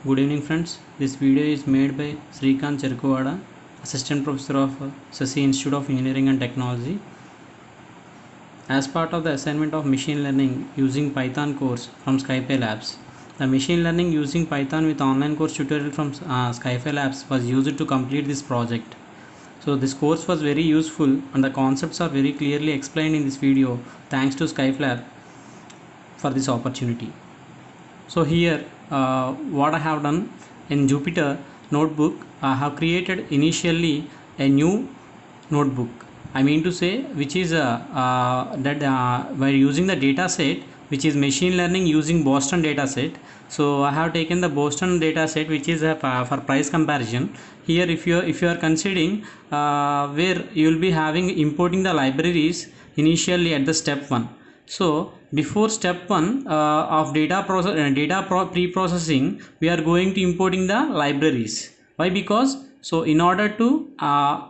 Good evening friends. This video is made by Srikant Cherkuvada, Assistant Professor of Sasi Institute of Engineering and Technology. As part of the assignment of machine learning using Python course from Skype Labs. The machine learning using Python with online course tutorial from Skype Labs was used to complete this project. So this course was very useful and the concepts are very clearly explained in this video thanks to Skype Lab for this opportunity. So here what I have done in Jupyter notebook, I have created initially a new notebook. I mean to say which is we're using the data set which is machine learning using Boston data set. So I have taken the Boston data set which is for price comparison. Here if you are considering where you will be having importing the libraries initially at the step 1. So before step 1 of pre-processing, we are going to importing the libraries. Why? Because so in order to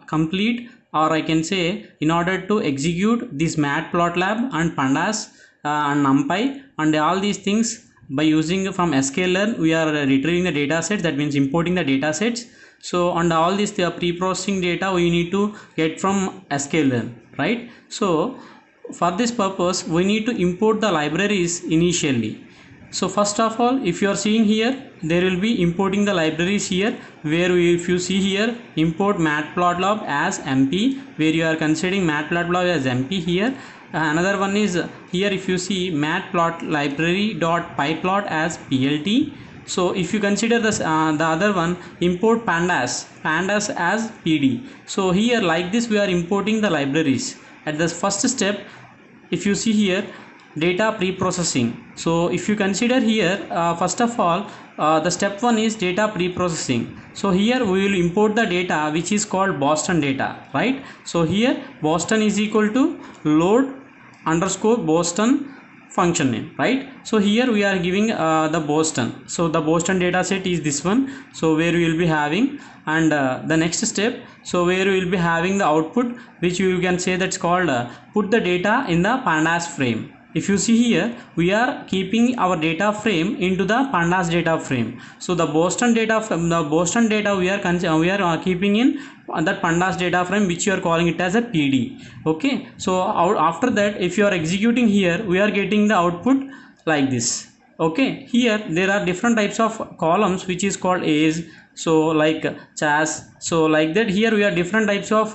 complete, or I can say in order to execute this matplotlib and pandas and numpy and all these things by using from sklearn, we are retrieving the data sets. That means importing the data sets. So and all this pre-processing data we need to get from sklearn, right? So for this purpose we need to import the libraries initially. So first of all, if you are seeing here, there will be importing the libraries here, where if you see here import matplotlib as mp, where you are considering matplotlib as mp here. Another one is here, if you see matplotlib.pyplot as plt. So if you consider this the other one, import pandas as pd. So here like this we are importing the libraries. At the first step, if you see here data pre-processing. So if you consider here first of all the step 1 is data pre-processing. So here we will import the data which is called Boston data, right? So here Boston is equal to load underscore Boston function name, right? So here we are giving the Boston. So the Boston data set is this one. So where we will be having, and the next step, so where we will be having the output, which you can say that's called put the data in the pandas frame. If you see here, we are keeping our data frame into the pandas data frame. So the Boston data we are keeping in that pandas data frame, which you are calling it as a pd. Okay, so after that, if you are executing here, we are getting the output like this. Okay, here there are different types of columns which is called A's, so like chas. So like that, here we are different types of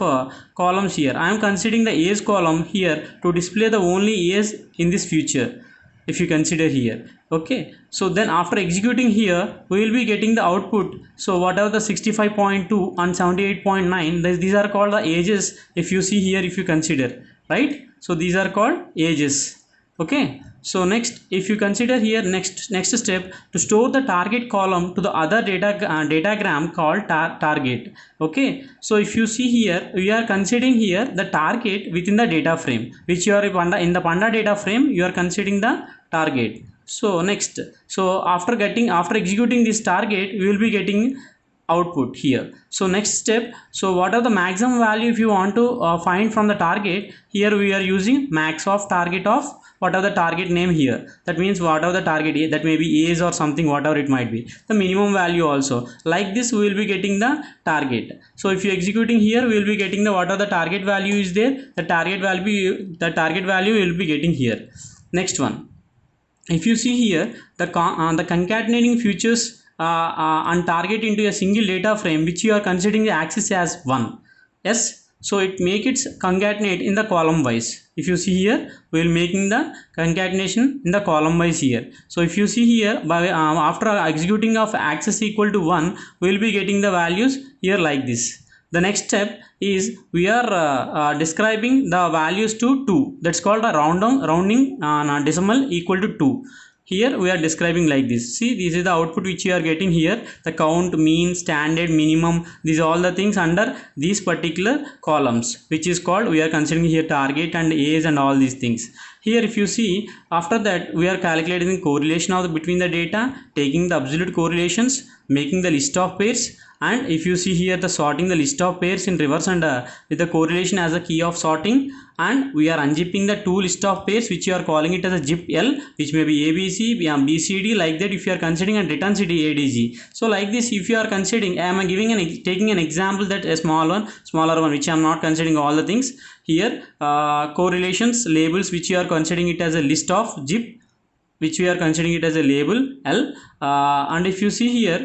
columns. Here I am considering the A's column here to display the only A's in this future, if you consider here. Okay, so then after executing here, we will be getting the output. So whatever the 65.2 and 78.9, these are called the ages. If you see here, if you consider, right? So these are called ages. Okay, so next, if you consider here, next step, to store the target column to the other datagram called target. Okay, so if you see here, we are considering here the target within the data frame, which you are in the panda data frame, you are considering the target. So next, so after executing this target, we will be getting output here. So next step, so what are the maximum value if you want to find from the target? Here we are using max of target of whatever the target name here. That means whatever the target, that may be A's or something, whatever it might be, the minimum value also. Like this we will be getting the target. So if you executing here, we will be getting the whatever the target value is there, the target value will be getting here. Next one, if you see here the concatenating features and target into a single data frame, which you are considering the axis as 1. Yes, so it make it concatenate in the column wise. If you see here, we will making the concatenation in the column wise here. So if you see here, by after executing of axis equal to 1, we will be getting the values here like this. The next step is we are describing the values to 2. That's called a rounding decimal equal to 2. Here we are describing like this. See, this is the output which you are getting here. The count, mean, standard, minimum. These are all the things under these particular columns, which is called, we are considering here target and A's and all these things. Here if you see, after that we are calculating the correlation of between the data, taking the absolute correlations, making the list of pairs, and if you see here the sorting the list of pairs in reverse and with the correlation as a key of sorting, and we are unzipping the two list of pairs which you are calling it as a zip L, which may be ABC, BCD, like that if you are considering, and return CD ADG. So like this, if you are considering, I am giving taking an example that a smaller one which I am not considering all the things here. Correlations labels which you are considering it as a list of zip, which we are considering it as a label L, and if you see here,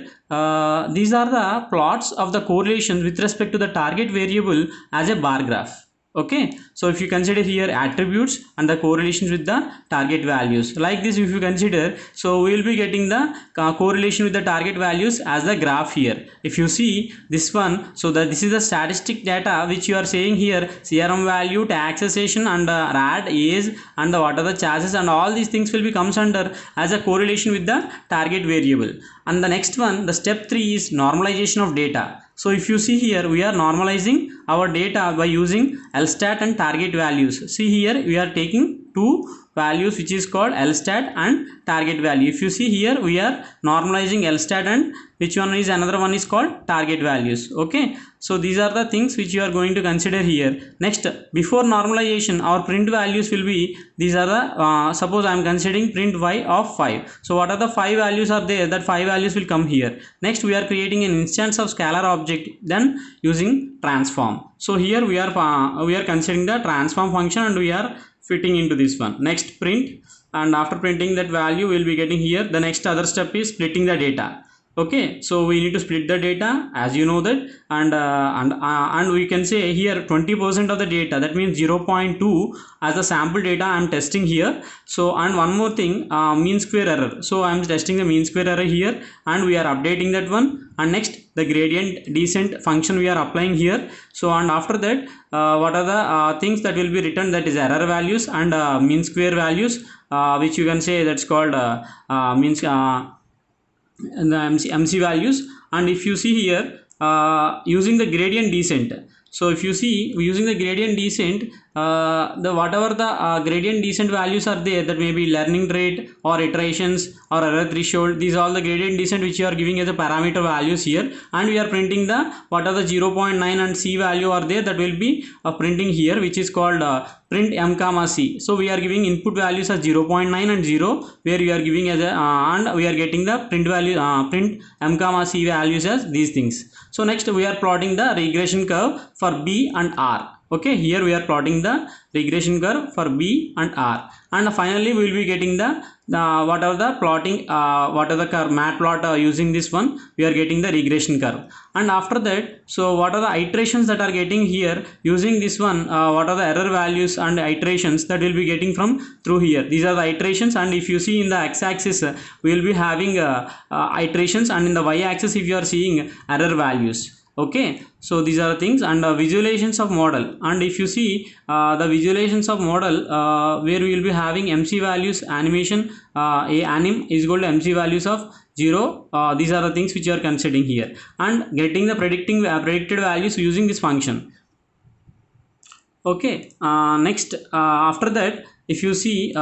these are the plots of the correlations with respect to the target variable as a bar graph. Okay, so if you consider here attributes and the correlations with the target values, like this if you consider, so we will be getting the correlation with the target values as the graph here. If you see this one, so that this is the statistic data which you are saying here, CRM value, tax cessation, and RAD, age, and what are the charges, and all these things will be comes under as a correlation with the target variable. And the next one, the step 3 is normalization of data. So if you see here, we are normalizing our data by using LSTAT and target values. See here, we are taking two values which is called LSTAT and target value. If you see here, we are normalizing LSTAT and which one is another one is called target values. Okay, so these are the things which you are going to consider here. Next, before normalization, our print values will be, these are the suppose I am considering print y of 5. So what are the 5 values are there? That 5 values will come here. Next, we are creating an instance of scalar object, then using transform. So here we are considering the transform function, and we are fitting into this one. Next, print, and after printing that value we will be getting here. The next other step is splitting the data. Okay, so we need to split the data, as you know that, and we can say here 20% of the data, that means 0.2 as the sample data I am testing here. So, and one more thing, mean square error. So I am testing the mean square error here, and we are updating that one. And next, the gradient descent function we are applying here. So, and after that, what are the things that will be written, that is error values and mean square values, which you can say that's called means the MC values. And if you see here, using the gradient descent, so if you see using the gradient descent, the whatever the gradient descent values are there, that may be learning rate or iterations or error threshold, these are all the gradient descent which you are giving as a parameter values here. And we are printing the what are the 0.9 and C value are there, that will be printing here, which is called print m comma c. So we are giving input values as 0.9 and 0, where we are giving as a and we are getting the print value print m comma c values as these things. So next, we are plotting the regression curve for B and R. Okay, here we are plotting the regression curve for B and R, and finally we will be getting the what are the plotting what are the curve matplot using this one, we are getting the regression curve. And after that, so what are the iterations that are getting here using this one, what are the error values and iterations that will be getting from through here, these are the iterations. And if you see in the x-axis, we will be having iterations, and in the y-axis if you are seeing error values. Okay, so these are the things. And visualizations of model, and if you see the visualizations of model, where we will be having MC values, animation, anim is equal to MC values of 0, these are the things which you are considering here, and getting the predicted values using this function. Okay, next, after that, if you see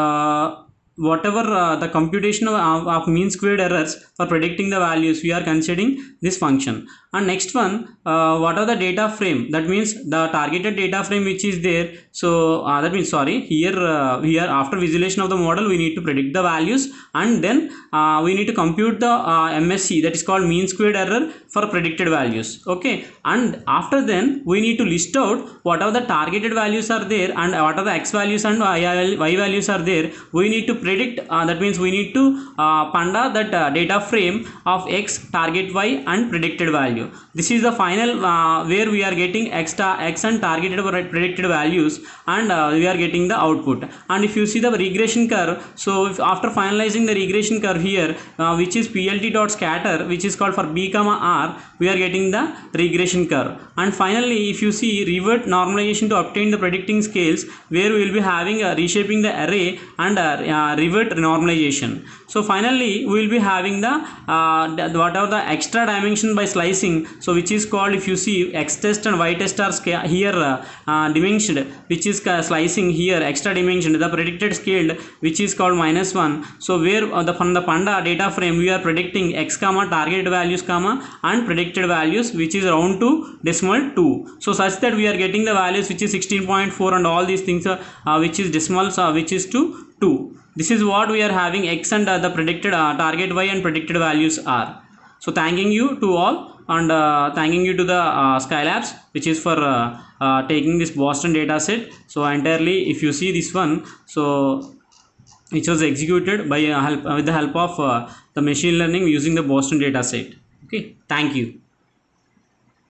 whatever the computation of mean squared errors for predicting the values, we are considering this function. And next one, what are the data frame, that means the targeted data frame which is there. So that means, sorry, here after visualization of the model, we need to predict the values, and then we need to compute the MSE, that is called mean squared error, for predicted values. Okay, and after then we need to list out what are the targeted values are there, and what are the x values and y values are there. We need to predict, that means we need to panda that data frame of x, target y, and predicted value. This is the final where we are getting x and targeted or predicted values, and we are getting the output. And if you see the regression curve, so if after finalizing the regression curve here, which is plt.scatter, which is called for B comma R, we are getting the regression curve. And finally, if you see revert normalization to obtain the predicting scales, where we will be having reshaping the array and revert normalization. So finally we will be having the what are the extra dimension by slicing, so which is called, if you see, x test and y test are here dimensioned, which is slicing here extra dimension, the predicted scaled, which is called -1. So where from the panda data frame we are predicting x comma target values comma and predicted values, which is round to decimal 2. So such that we are getting the values which is 16.4 and all these things which is decimals which is to 2. This is what we are having x and the predicted target y and predicted values are. So thanking you to all, and thanking you to the Skylabs, which is for taking this Boston data set. So entirely, if you see this one, so which was executed by with the help of the machine learning using the Boston data set. Okay, thank you.